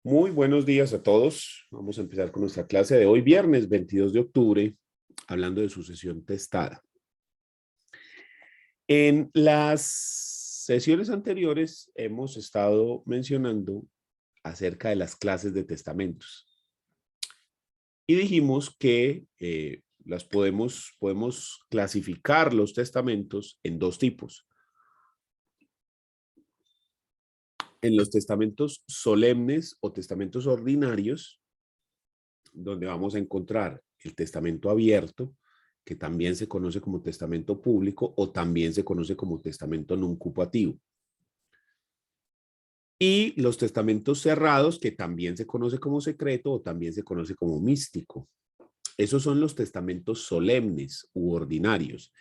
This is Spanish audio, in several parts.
Muy buenos días a todos. Vamos a empezar con nuestra clase de hoy, viernes 22 de octubre, hablando de sucesión testada. En las sesiones anteriores hemos estado mencionando acerca de las clases de testamentos y dijimos que podemos clasificar los testamentos en dos tipos. En los testamentos solemnes o testamentos ordinarios, donde vamos a encontrar el testamento abierto, que también se conoce como testamento público o también se conoce como testamento nuncupativo. Y los testamentos cerrados, que también se conoce como secreto o también se conoce como místico. Esos son los testamentos solemnes u ordinarios.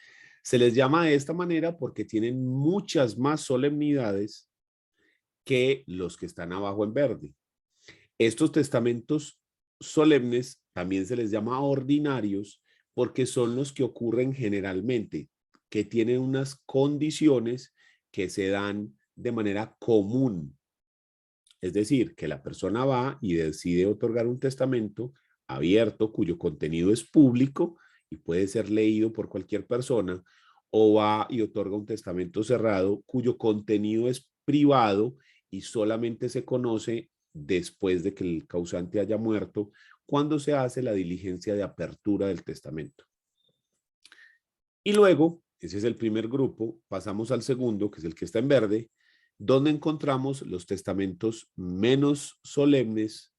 Se les llama de esta manera porque tienen muchas más solemnidades que los que están abajo en verde. Estos testamentos solemnes también se les llama ordinarios porque son los que ocurren generalmente, que tienen unas condiciones que se dan de manera común. Es decir, que la persona va y decide otorgar un testamento abierto cuyo contenido es público y puede ser leído por cualquier persona, o va y otorga un testamento cerrado cuyo contenido es privado y solamente se conoce después de que el causante haya muerto, cuando se hace la diligencia de apertura del testamento. Y luego, ese es el primer grupo, pasamos al segundo, que es el que está en verde, donde encontramos los testamentos menos solemnes,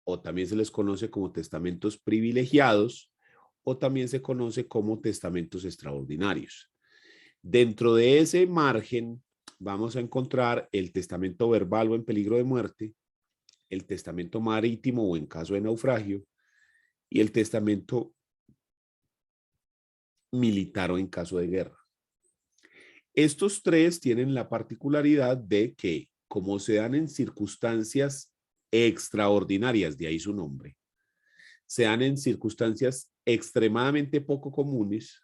o también se les conoce como testamentos privilegiados, o también se conoce como testamentos extraordinarios. Dentro de ese margen vamos a encontrar el testamento verbal o en peligro de muerte, el testamento marítimo o en caso de naufragio, y el testamento militar o en caso de guerra. Estos tres tienen la particularidad de que, como se dan en circunstancias extraordinarias, de ahí su nombre, se dan en circunstancias extremadamente poco comunes,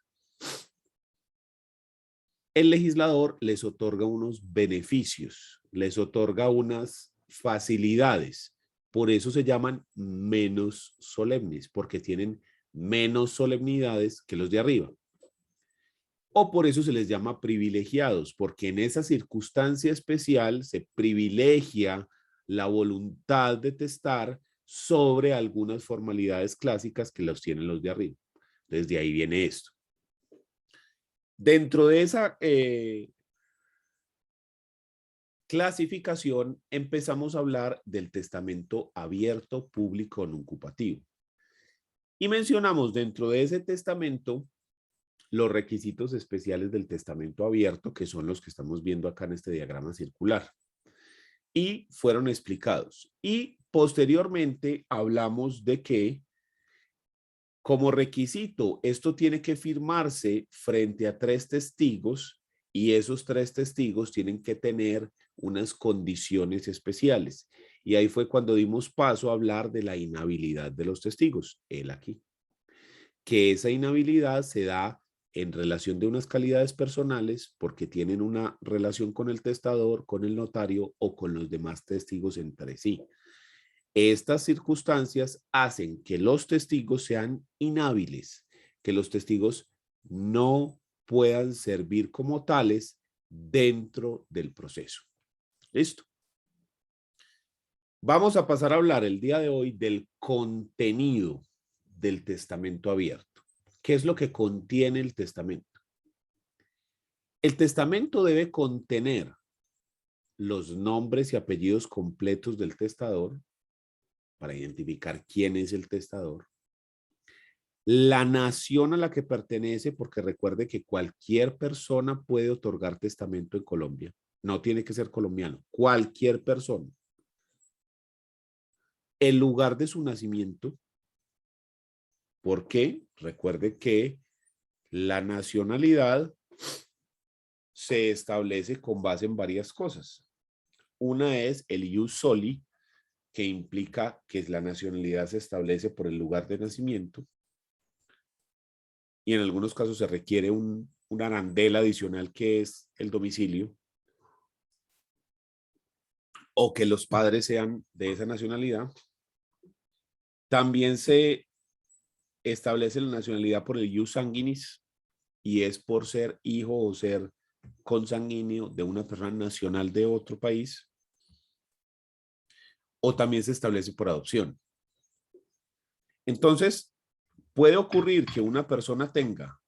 el legislador les otorga unos beneficios, les otorga unas facilidades. Por eso se llaman menos solemnes, porque tienen menos solemnidades que los de arriba. O por eso se les llama privilegiados, porque en esa circunstancia especial se privilegia la voluntad de testar sobre algunas formalidades clásicas que los tienen los de arriba. Entonces de ahí viene esto. Dentro de esa clasificación empezamos a hablar del testamento abierto, público, nuncupativo. Y mencionamos dentro de ese testamento los requisitos especiales del testamento abierto, que son los que estamos viendo acá en este diagrama circular. Y fueron explicados. Y posteriormente hablamos de que como requisito esto tiene que firmarse frente a 3 testigos y esos 3 testigos tienen que tener unas condiciones especiales. Y ahí fue cuando dimos paso a hablar de la inhabilidad de los testigos, él aquí. Que esa inhabilidad se da en relación de unas calidades personales porque tienen una relación con el testador, con el notario o con los demás testigos entre sí. Estas circunstancias hacen que los testigos sean inhábiles, que los testigos no puedan servir como tales dentro del proceso. ¿Listo? Vamos a pasar a hablar el día de hoy del contenido del testamento abierto. ¿Qué es lo que contiene el testamento? El testamento debe contener los nombres y apellidos completos del testador para identificar quién es el testador, la nación a la que pertenece, porque recuerde que cualquier persona puede otorgar testamento en Colombia. No tiene que ser colombiano, cualquier persona. El lugar de su nacimiento, porque recuerde que la nacionalidad se establece con base en varias cosas. Una es el ius soli, que implica que la nacionalidad se establece por el lugar de nacimiento. Y en algunos casos se requiere un arandel adicional que es el domicilio. o que los padres sean de esa nacionalidad. También se establece la nacionalidad por el ius sanguinis y es por ser hijo o ser consanguíneo de una persona nacional de otro país, o también se establece por adopción. Entonces, puede ocurrir que una persona tenga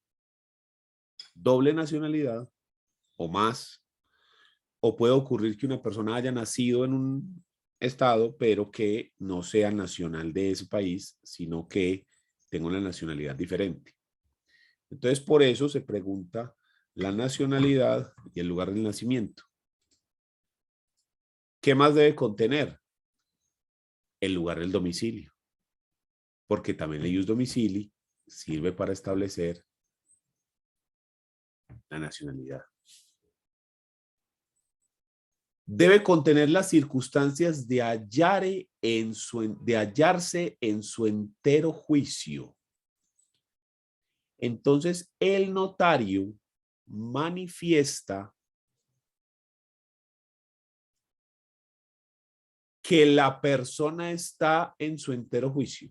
doble nacionalidad o más, o puede ocurrir que una persona haya nacido en un estado, pero que no sea nacional de ese país, sino que tenga una nacionalidad diferente. Entonces, por eso se pregunta la nacionalidad y el lugar del nacimiento. ¿Qué más debe contener? El lugar del domicilio, porque también el ius domicilii sirve para establecer la nacionalidad. Debe contener las circunstancias de hallarse en su entero juicio. Entonces, el notario manifiesta que la persona está en su entero juicio.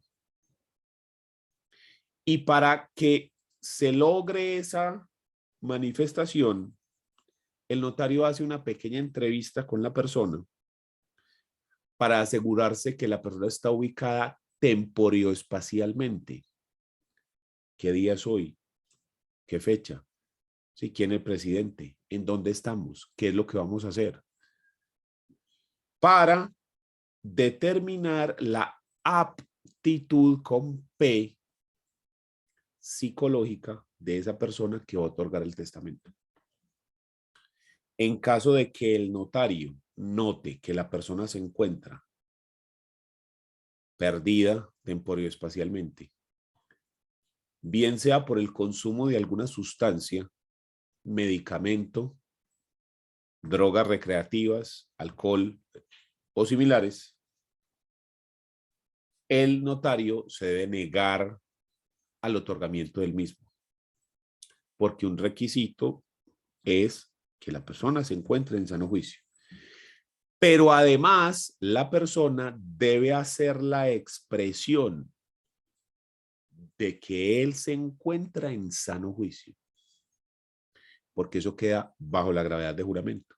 Y para que se logre esa manifestación, el notario hace una pequeña entrevista con la persona para asegurarse que la persona está ubicada temporioespacialmente. ¿Qué día es hoy? ¿Qué fecha? ¿Sí? ¿Quién es el presidente? ¿En dónde estamos? ¿Qué es lo que vamos a hacer? Para determinar la aptitud con P psicológica de esa persona que va a otorgar el testamento. En caso de que el notario note que la persona se encuentra perdida temporioespacialmente, bien sea por el consumo de alguna sustancia, medicamento, drogas recreativas, alcohol o similares, el notario se debe negar al otorgamiento del mismo, porque un requisito es que la persona se encuentre en sano juicio. Pero además, la persona debe hacer la expresión de que él se encuentra en sano juicio, porque eso queda bajo la gravedad de juramento.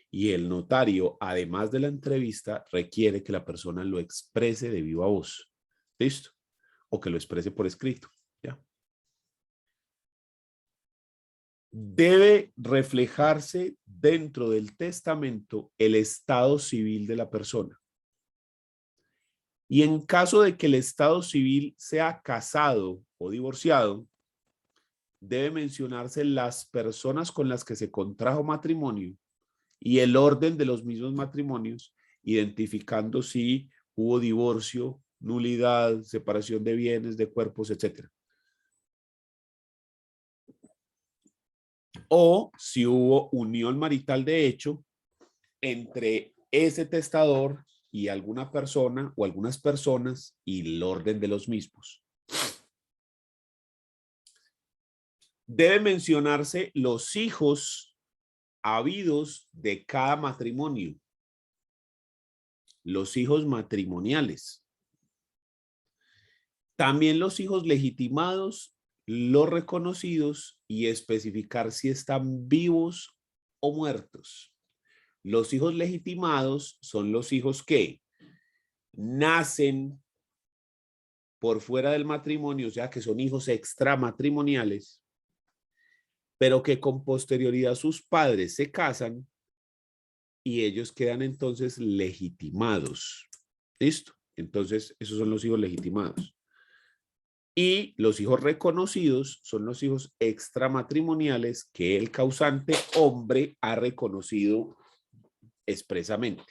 Y el notario, además de la entrevista, requiere que la persona lo exprese de viva voz. ¿Listo? O que lo exprese por escrito. ¿Ya? Debe reflejarse dentro del testamento el estado civil de la persona. Y en caso de que el estado civil sea casado o divorciado, debe mencionarse las personas con las que se contrajo matrimonio y el orden de los mismos matrimonios, identificando si hubo divorcio, nulidad, separación de bienes, de cuerpos, etc. O si hubo unión marital de hecho entre ese testador y alguna persona o algunas personas y el orden de los mismos. Debe mencionarse los hijos habidos de cada matrimonio, los hijos matrimoniales, también los hijos legitimados, los reconocidos y especificar si están vivos o muertos. Los hijos legitimados son los hijos que nacen por fuera del matrimonio, o sea que son hijos extramatrimoniales, pero que con posterioridad sus padres se casan y ellos quedan entonces legitimados. ¿Listo? Entonces, esos son los hijos legitimados. Y los hijos reconocidos son los hijos extramatrimoniales que el causante hombre ha reconocido expresamente.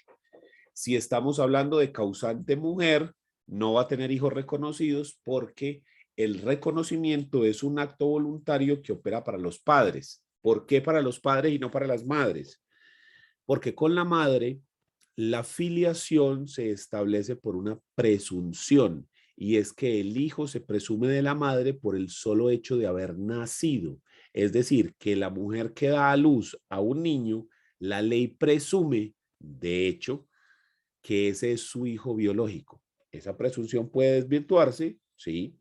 Si estamos hablando de causante mujer, no va a tener hijos reconocidos porque el reconocimiento es un acto voluntario que opera para los padres. ¿Por qué para los padres y no para las madres? Porque con la madre la filiación se establece por una presunción y es que el hijo se presume de la madre por el solo hecho de haber nacido. Es decir, que la mujer que da a luz a un niño, la ley presume, de hecho, que ese es su hijo biológico. Esa presunción puede desvirtuarse, sí,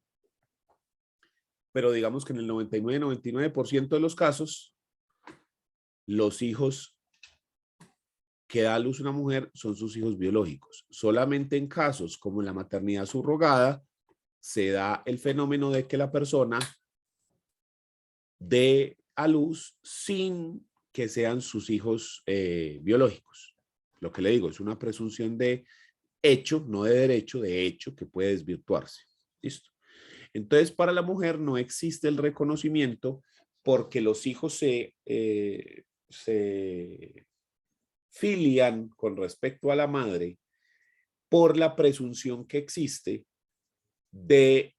pero digamos que en el 99% de los casos, los hijos que da a luz una mujer son sus hijos biológicos. Solamente en casos como en la maternidad subrogada, se da el fenómeno de que la persona dé a luz sin que sean sus hijos biológicos. Lo que le digo es una presunción de hecho, no de derecho, de hecho, que puede desvirtuarse. ¿Listo? Entonces, para la mujer no existe el reconocimiento porque los hijos se filian con respecto a la madre por la presunción que existe de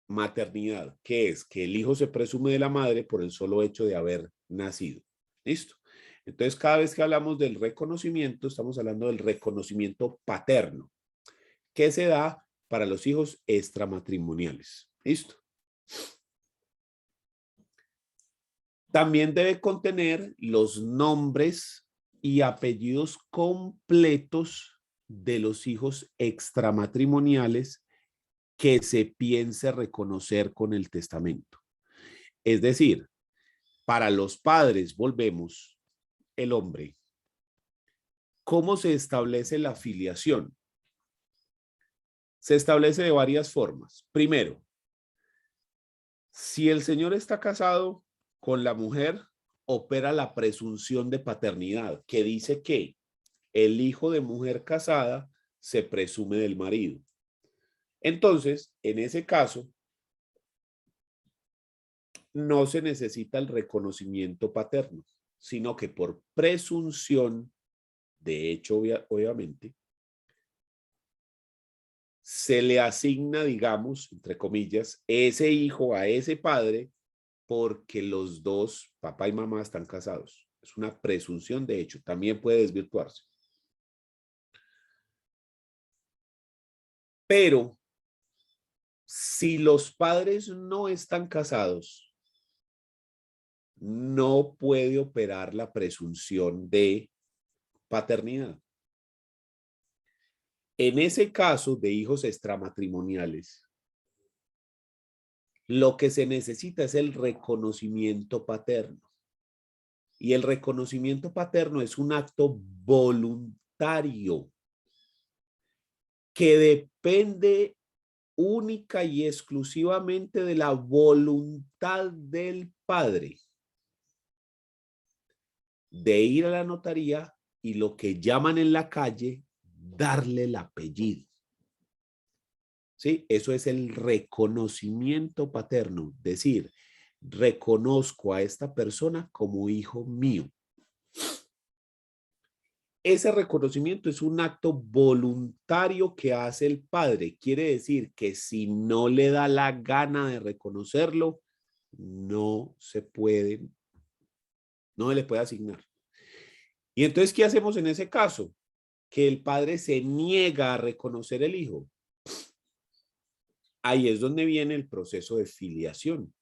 maternidad, que es que el hijo se presume de la madre por el solo hecho de haber nacido. ¿Listo? Entonces, cada vez que hablamos del reconocimiento, estamos hablando del reconocimiento paterno, que se da para los hijos extramatrimoniales. ¿Listo? También debe contener los nombres y apellidos completos de los hijos extramatrimoniales que se piense reconocer con el testamento. Es decir, para los padres, volvemos, el hombre, ¿cómo se establece la filiación? Se establece de varias formas. Primero, si el señor está casado con la mujer, opera la presunción de paternidad, que dice que el hijo de mujer casada se presume del marido. Entonces, en ese caso, no se necesita el reconocimiento paterno, sino que por presunción, de hecho, obviamente, se le asigna, digamos, entre comillas, ese hijo a ese padre porque los dos, papá y mamá, están casados. Es una presunción de hecho, también puede desvirtuarse. Pero si los padres no están casados, no puede operar la presunción de paternidad. En ese caso de hijos extramatrimoniales, lo que se necesita es el reconocimiento paterno. Y el reconocimiento paterno es un acto voluntario que depende única y exclusivamente de la voluntad del padre de ir a la notaría y lo que llaman en la calle darle el apellido. ¿Sí? Eso es el reconocimiento paterno, decir, reconozco a esta persona como hijo mío. Ese reconocimiento es un acto voluntario que hace el padre. Quiere decir que si no le da la gana de reconocerlo, no se no le puede asignar. Y entonces, ¿qué hacemos en ese caso? Que el padre se niega a reconocer el hijo. Ahí es donde viene el proceso de filiación,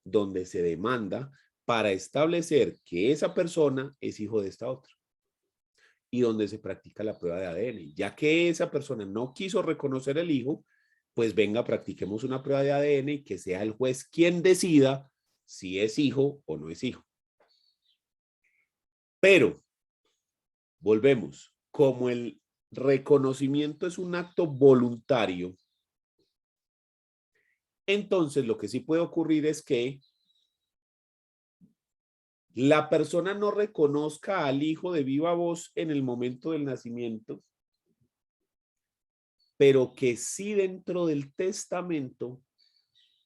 donde se demanda para establecer que esa persona es hijo de esta otra y donde se practica la prueba de ADN. Ya que esa persona no quiso reconocer el hijo, pues venga, practiquemos una prueba de ADN y que sea el juez quien decida si es hijo o no es hijo. Pero, volvemos, como el reconocimiento es un acto voluntario, entonces lo que sí puede ocurrir es que la persona no reconozca al hijo de viva voz en el momento del nacimiento, pero que sí dentro del testamento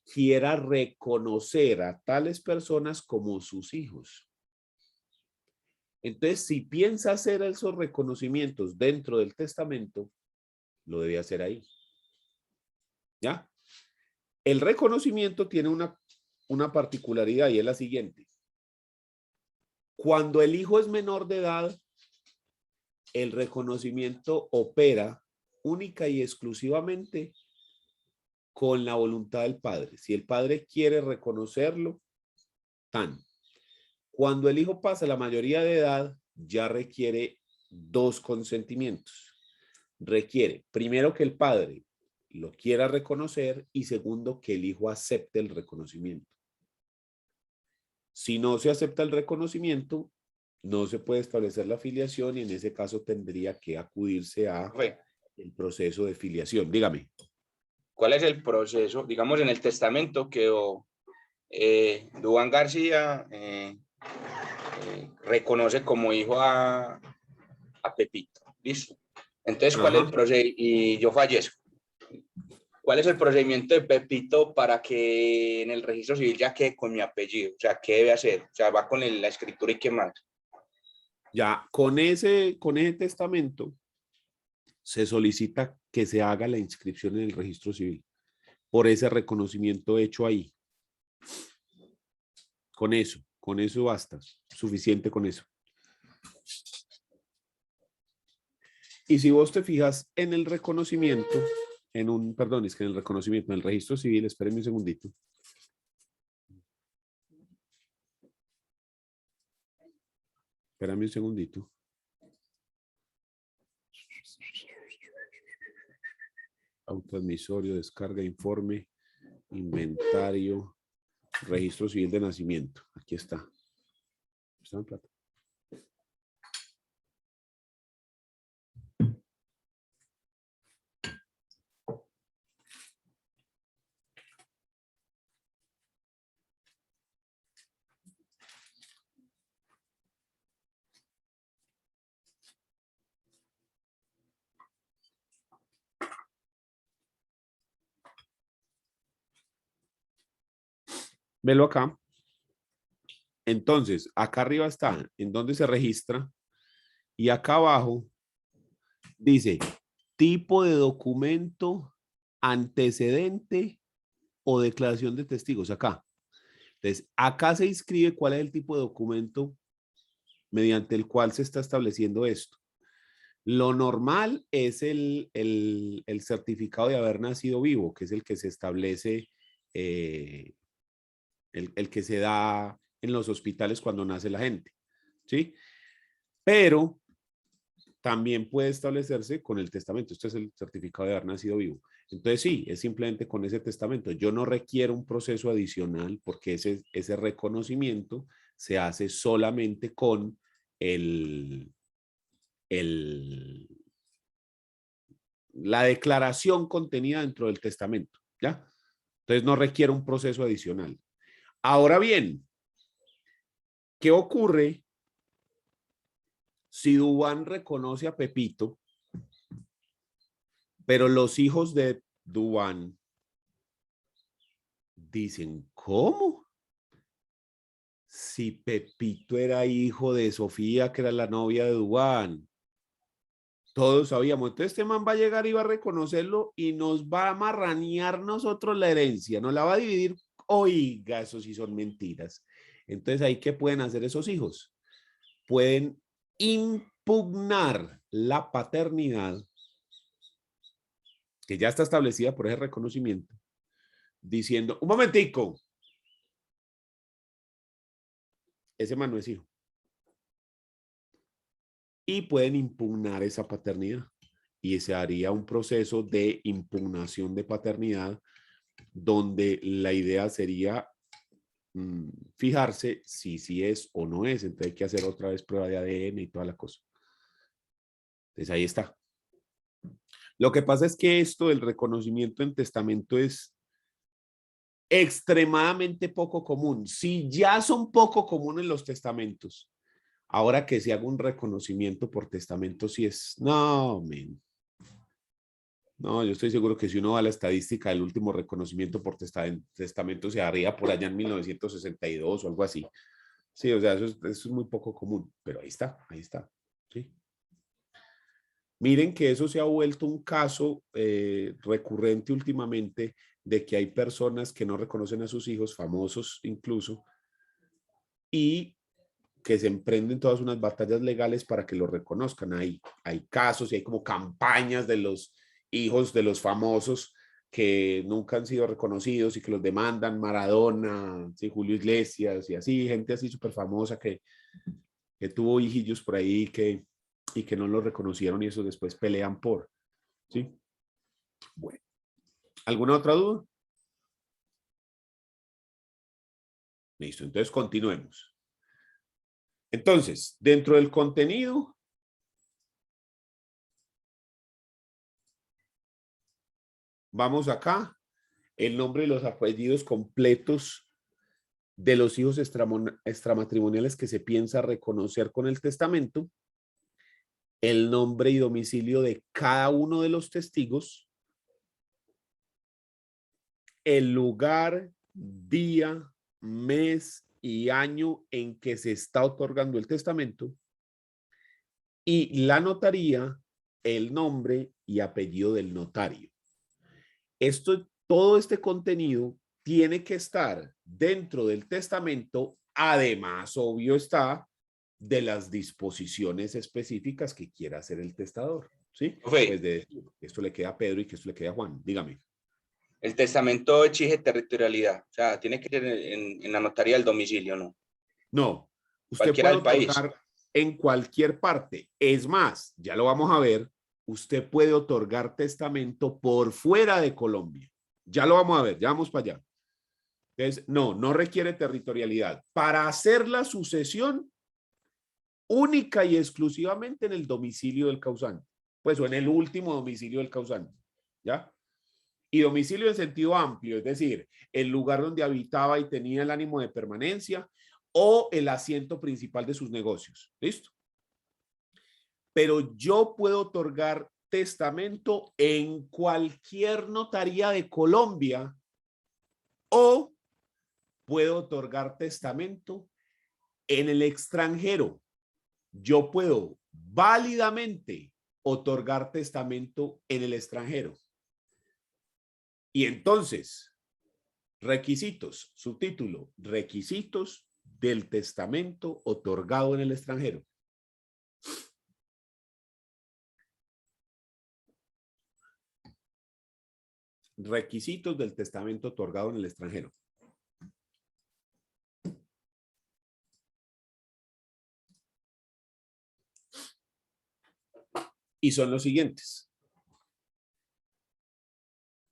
quiera reconocer a tales personas como sus hijos. Entonces, si piensa hacer esos reconocimientos dentro del testamento, lo debe hacer ahí. ¿Ya? El reconocimiento tiene una particularidad y es la siguiente. Cuando el hijo es menor de edad, el reconocimiento opera única y exclusivamente con la voluntad del padre. Si el padre quiere reconocerlo, tan. Cuando el hijo pasa la mayoría de edad, ya requiere dos consentimientos. Requiere, primero, que el padre lo quiera reconocer y segundo, que el hijo acepte el reconocimiento. Si no se acepta el reconocimiento, no se puede establecer la filiación y en ese caso tendría que acudirse a el proceso de filiación. Dígame. ¿Cuál es el proceso? Digamos, en el testamento quedó Duván García reconoce como hijo a Pepito. ¿Listo? Entonces, ¿cuál es el procedimiento? Y yo fallezco. ¿Cuál es el procedimiento de Pepito para que en el registro civil ya quede con mi apellido? O sea, ¿qué debe hacer? O sea, va con la escritura y qué más. Ya, con ese testamento se solicita que se haga la inscripción en el registro civil por ese reconocimiento hecho ahí. Con eso basta, suficiente con eso. Y si vos te fijas en el reconocimiento, en el reconocimiento, en el registro civil, espérenme un segundito. Espérame un segundito. Autoadmisorio, descarga, informe, inventario, registro civil de nacimiento. Aquí está. Está en plata. Velo acá. Entonces, acá arriba está en donde se registra y acá abajo dice tipo de documento, antecedente o declaración de testigos. Acá. Entonces, acá se inscribe cuál es el tipo de documento mediante el cual se está estableciendo esto. Lo normal es el certificado de haber nacido vivo, que es el que se establece, el que se da en los hospitales cuando nace la gente, ¿sí? Pero también puede establecerse con el testamento. Este es el certificado de haber nacido vivo. Entonces sí, es simplemente con ese testamento. Yo no requiero un proceso adicional porque ese reconocimiento se hace solamente con la declaración contenida dentro del testamento, ¿ya? Entonces no requiere un proceso adicional. Ahora bien, ¿qué ocurre si Duván reconoce a Pepito, pero los hijos de Duván dicen, ¿cómo? Si Pepito era hijo de Sofía, que era la novia de Duván. Todos sabíamos. Entonces este man va a llegar y va a reconocerlo y nos va a marranear nosotros la herencia. Nos la va a dividir. Oiga, eso sí son mentiras. Entonces ahí, ¿qué pueden hacer esos hijos? Pueden impugnar la paternidad que ya está establecida por ese reconocimiento, diciendo, un momentico, ese man no es hijo. Y pueden impugnar esa paternidad. Y se haría un proceso de impugnación de paternidad donde la idea sería fijarse si es o no es. Entonces hay que hacer otra vez prueba de ADN y toda la cosa. Entonces ahí está. Lo que pasa es que esto del reconocimiento en testamento es extremadamente poco común. Si ya son poco comunes los testamentos, ahora que se haga un reconocimiento por testamento, sí es, no, men. No, yo estoy seguro que si uno va a la estadística del último reconocimiento por testamento se haría por allá en 1962 o algo así. Sí, o sea, eso es muy poco común, pero ahí está, ¿sí? Miren que eso se ha vuelto un caso recurrente últimamente de que hay personas que no reconocen a sus hijos, famosos incluso, y que se emprenden todas unas batallas legales para que lo reconozcan. Hay casos y hay como campañas de los hijos de los famosos que nunca han sido reconocidos y que los demandan, Maradona, ¿sí? Julio Iglesias y así, gente así súper famosa que tuvo hijillos por ahí que y que no lo reconocieron y eso después pelean por, ¿sí? Bueno, ¿alguna otra duda? Listo, entonces continuemos. Entonces, dentro del contenido, vamos acá, el nombre y los apellidos completos de los hijos extramatrimoniales que se piensa reconocer con el testamento, el nombre y domicilio de cada uno de los testigos, el lugar, día, mes y año en que se está otorgando el testamento y la notaría, el nombre y apellido del notario. Todo este contenido tiene que estar dentro del testamento, además, obvio está, de las disposiciones específicas que quiera hacer el testador, ¿sí? Profe, Pues de esto le queda a Pedro y que esto le queda a Juan. Dígame. el testamento exige territorialidad, o sea, tiene que ser en la notaría del domicilio, ¿no? No, usted Cualquiera puede del país. otorgar en cualquier parte. Es más, ya lo vamos a ver, usted puede otorgar testamento por fuera de Colombia. Ya lo vamos a ver, ya vamos para allá. Entonces, no requiere territorialidad. Para hacer la sucesión, única y exclusivamente en el domicilio del causante, pues o en el último domicilio del causante, ¿ya? Y domicilio en sentido amplio, es decir, el lugar donde habitaba y tenía el ánimo de permanencia o el asiento principal de sus negocios, ¿listo? Pero yo puedo otorgar testamento en cualquier notaría de Colombia o puedo otorgar testamento en el extranjero. Yo puedo válidamente otorgar testamento en el extranjero. Y entonces, requisitos, subtítulo, requisitos del testamento otorgado en el extranjero. Requisitos del testamento otorgado en el extranjero. Y son los siguientes.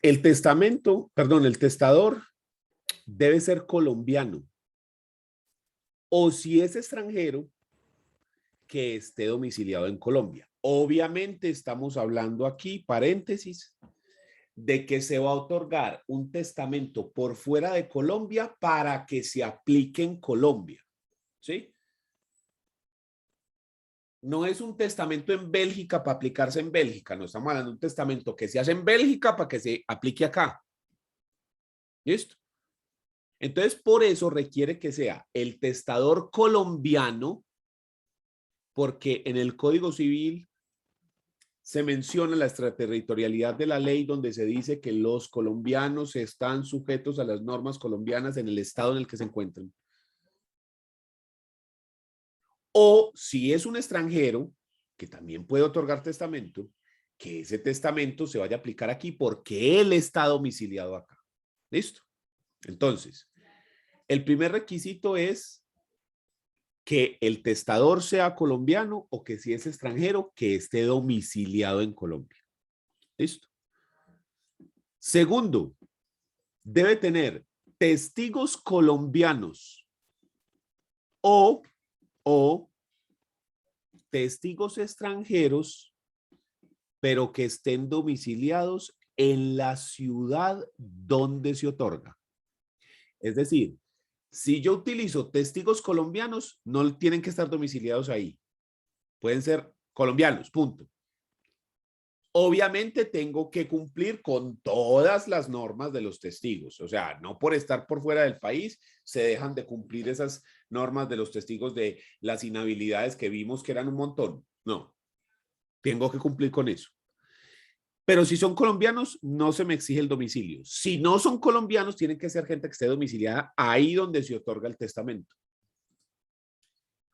El testador debe ser colombiano o si es extranjero, que esté domiciliado en Colombia. Obviamente estamos hablando aquí, paréntesis, de que se va a otorgar un testamento por fuera de Colombia para que se aplique en Colombia, ¿sí? No es un testamento en Bélgica para aplicarse en Bélgica, no estamos hablando de un testamento que se hace en Bélgica para que se aplique acá. ¿Listo? Entonces, por eso requiere que sea el testador colombiano, porque en el Código Civil se menciona la extraterritorialidad de la ley donde se dice que los colombianos están sujetos a las normas colombianas en el estado en el que se encuentran. O si es un extranjero, que también puede otorgar testamento, que ese testamento se vaya a aplicar aquí porque él está domiciliado acá. ¿Listo? Entonces, el primer requisito es que el testador sea colombiano o que si es extranjero, que esté domiciliado en Colombia. ¿Listo? Segundo, debe tener testigos colombianos o testigos extranjeros, pero que estén domiciliados en la ciudad donde se otorga. Es decir, si yo utilizo testigos colombianos, no tienen que estar domiciliados ahí. Pueden ser colombianos, punto. Obviamente tengo que cumplir con todas las normas de los testigos. O sea, no por estar por fuera del país se dejan de cumplir esas normas de los testigos de las inhabilidades que vimos que eran un montón. No, tengo que cumplir con eso. Pero si son colombianos, no se me exige el domicilio. Si no son colombianos, tienen que ser gente que esté domiciliada ahí donde se otorga el testamento.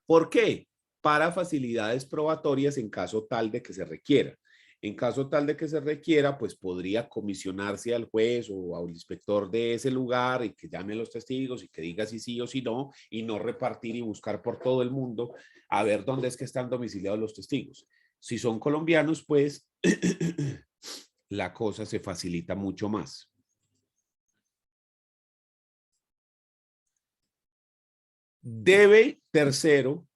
¿Por qué? Para facilidades probatorias en caso tal de que se requiera. En caso tal de que se requiera, pues podría comisionarse al juez o al inspector de ese lugar y que llame a los testigos y que diga si sí o si no, y no repartir y buscar por todo el mundo a ver dónde es que están domiciliados los testigos. Si son colombianos, pues la cosa se facilita mucho más. Debe, tercero,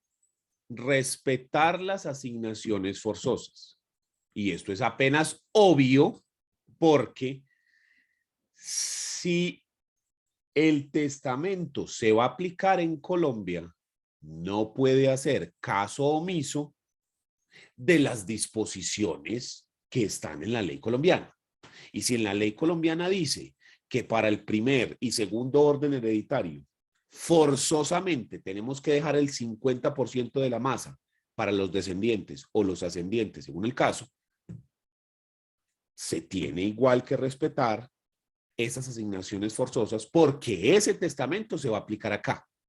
respetar las asignaciones forzosas. Y esto es apenas obvio porque si el testamento se va a aplicar en Colombia, no puede hacer caso omiso de las disposiciones que están en la ley colombiana. Y si en la ley colombiana dice que para el primer y segundo orden hereditario forzosamente tenemos que dejar el 50% de la masa para los descendientes o los ascendientes, según el caso, se tiene igual que respetar esas asignaciones forzosas porque ese testamento se va a aplicar acá.